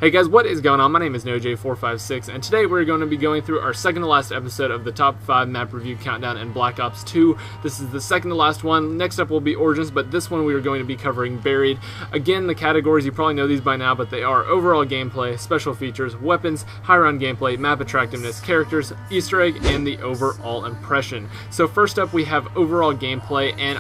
Hey guys, what is going on? My name is NoJ456, and today we're going to be going through our second to last episode of the top 5 map review countdown in Black Ops 2. This is the second to last one. Next up will be Origins, but this one we are going to be covering Buried. Again, the categories, you probably know these by now, but they are overall gameplay, special features, weapons, high round gameplay, map attractiveness, characters, Easter egg, and the overall impression. So first up we have overall gameplay, and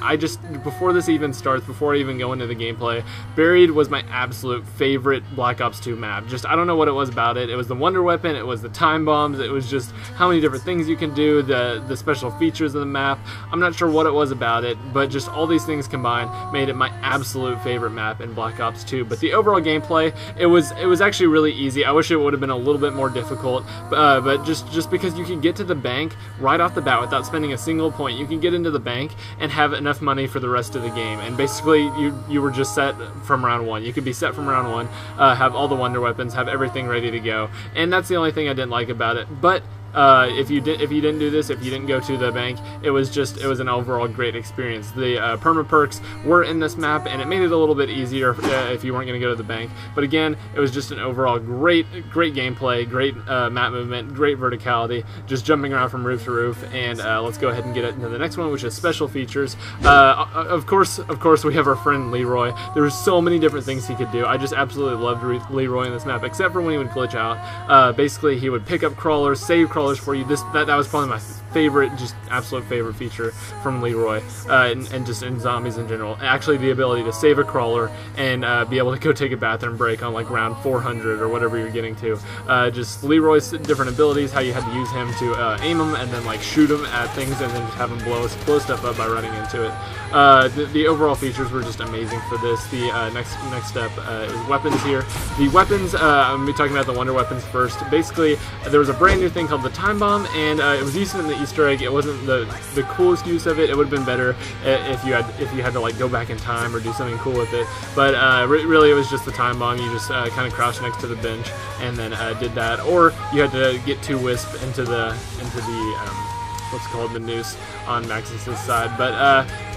before this even starts, before I even go into the gameplay, Buried was my absolute favorite Black Ops 2 map. I don't know what it was about it. It was the wonder weapon, it was the time bombs, it was just how many different things you can do, the special features of the map. I'm not sure what it was about it, but just all these things combined made it my absolute favorite map in Black Ops 2. But the overall gameplay, it was actually really easy. I wish it would have been a little bit more difficult, but just because you can get to the bank right off the bat without spending a single point. You can get into the bank and have enough money for the rest of the game, and basically you were just set from round one. You could be set from round one, have all the wonder weapons, have everything ready to go, and that's the only thing I didn't like about it. But if you didn't do this, if you didn't go to the bank, it was an overall great experience. The perma perks were in this map, and it made it a little bit easier if you weren't going to go to the bank. But again, it was just an overall great gameplay, great map movement, great verticality, just jumping around from roof to roof. And let's go ahead and get into the next one, which is special features. Of course, we have our friend Leroy. There were so many different things he could do. I just absolutely loved Leroy in this map, except for when he would glitch out. Basically, he would pick up crawlers, save crawlers for you. That was probably my favorite, just absolute favorite feature from Leroy, and just in zombies in general. Actually, the ability to save a crawler and be able to go take a bathroom break on like round 400 or whatever you're getting to. Just Leroy's different abilities, how you had to use him to aim him and then like shoot him at things and then just have him blow stuff up by running into it. The overall features were just amazing for this. The next step is weapons here. The weapons, I'm going to be talking about the wonder weapons first. Basically, there was a brand new thing called the time bomb, and it was used in the Easter egg. It wasn't the coolest use of it. It would have been better if you had to like go back in time or do something cool with it. But really, it was just the time bomb. You just kind of crouched next to the bench and then did that, or you had to get 2 wisp into the what's called the noose on Maxis's side. But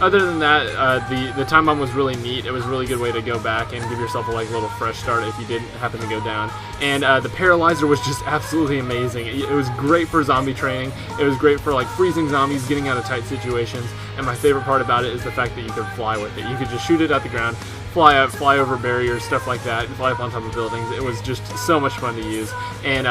other than that, the time bomb was really neat. It was a really good way to go back and give yourself a little fresh start if you didn't happen to go down. And the paralyzer was just absolutely amazing. It was great for zombie training. It was great for like freezing zombies, getting out of tight situations. And my favorite part about it is the fact that you could fly with it. You could just shoot it at the ground, fly up, fly over barriers, stuff like that, fly up on top of buildings. It was just so much fun to use. And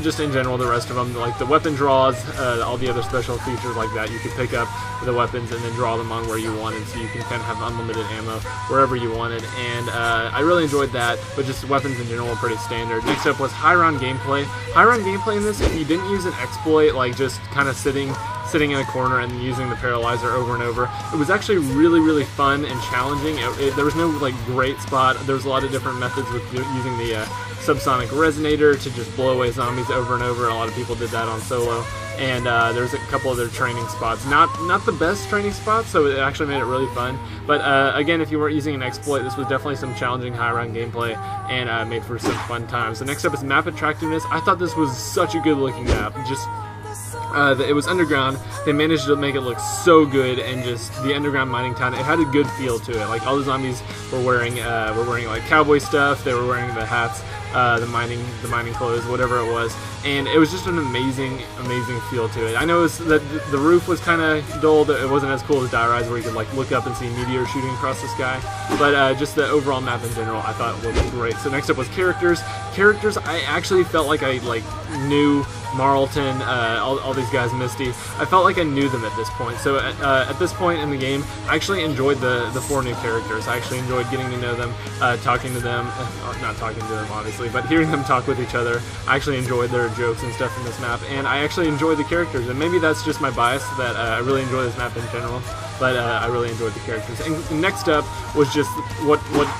just in general, the rest of them, like the weapon draws, all the other special features like that, you could pick up the weapons and then draw them on where you wanted, so you can kind of have unlimited ammo wherever you wanted. And I really enjoyed that, but just weapons in general were pretty standard. Next up was high round gameplay. High round gameplay in this, if you didn't use an exploit, like just kind of sitting in a corner and using the paralyzer over and over, it was actually really fun and challenging. There was no like great spot. There was a lot of different methods with using the subsonic resonator to just blow away zombies over and over. A lot of people did that on solo, and there's a couple other training spots. Not the best training spots, so it actually made it really fun. But again, if you weren't using an exploit, this was definitely some challenging high round gameplay and made for some fun times. So next up is map attractiveness. I thought this was such a good looking map. It was underground. They managed to make it look so good, and just the underground mining town, it had a good feel to it. Like all the zombies were wearing like cowboy stuff. They were wearing the hats, the mining clothes, whatever it was, and it was just an amazing feel to it. I know that the roof was kind of dull. It wasn't as cool as Die Rise, where you could like look up and see meteors shooting across the sky. But just the overall map in general, I thought was great. So next up was characters. Characters, I actually felt like I knew Marlton, all these guys, Misty. I felt like I knew them at this point. So at this point in the game, I actually enjoyed the 4 new characters. I actually enjoyed getting to know them, talking to them, not talking to them obviously, but hearing them talk with each other. I actually enjoyed their jokes and stuff in this map, and I actually enjoyed the characters. And maybe that's just my bias that I really enjoy this map in general, but I really enjoyed the characters. And next up was just what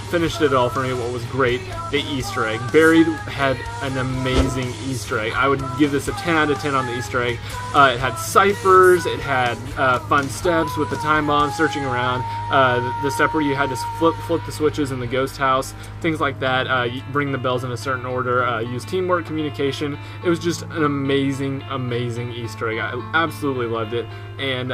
finished it all for me, what was great, the Easter egg. Buried had an amazing Easter egg. I would give this a 10 out of 10 on the Easter egg. It had ciphers, it had fun steps with the time bomb, searching around, the step where you had to flip the switches in the ghost house, things like that, bring the bells in a certain order, use teamwork, communication. It was just an amazing Easter egg. I absolutely loved it, and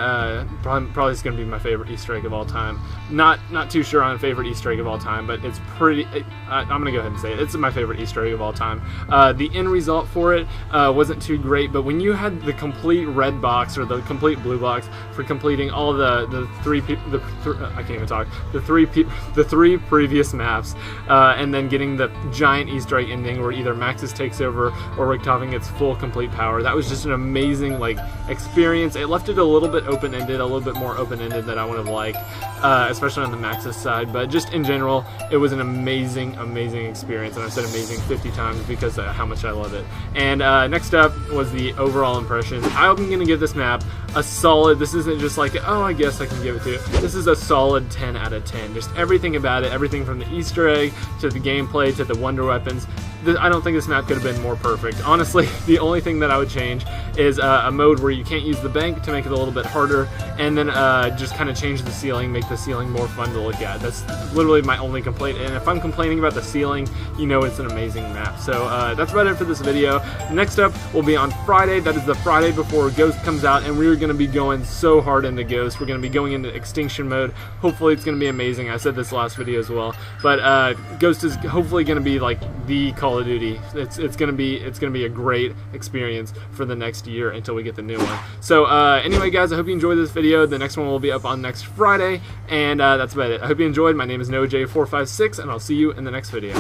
probably it's going to be my favorite Easter egg of all time. Not too sure on a favorite Easter egg of all time, but it's pretty. I'm gonna go ahead and say it. It's my favorite Easter egg of all time. The end result for it wasn't too great, but when you had the complete red box or the complete blue box for completing all the three previous maps, and then getting the giant Easter egg ending where either Maxis takes over or Richtofen gets full complete power, that was just an amazing like experience. It left it a little bit open-ended, a little bit more open-ended than I would have liked, especially on the Maxis side, but just in general, it was an amazing experience, and I've said amazing 50 times because of how much I love it. And next up was the overall impressions. I'm going to give this map a solid, this isn't just like, oh, I guess I can give it to you. This is a solid 10 out of 10. Just everything about it, everything from the Easter egg to the gameplay to the wonder weapons. I don't think this map could have been more perfect. Honestly, the only thing that I would change is a mode where you can't use the bank to make it a little bit harder, and then just kind of change the ceiling, make the ceiling more fun to look at. That's literally my only complaint, and if I'm complaining about the ceiling, you know it's an amazing map. So that's about it for this video. Next up will be on Friday. That is the Friday before Ghost comes out, and we're going to be going so hard into Ghost. We're going to be going into Extinction mode. Hopefully it's going to be amazing. I said this last video as well, but Ghost is hopefully going to be like the Call of Duty. It's gonna be a great experience for the next year until we get the new one. So anyway, guys, I hope you enjoyed this video. The next one will be up on next Friday, and that's about it. I hope you enjoyed. My name is NoJ456, and I'll see you in the next video.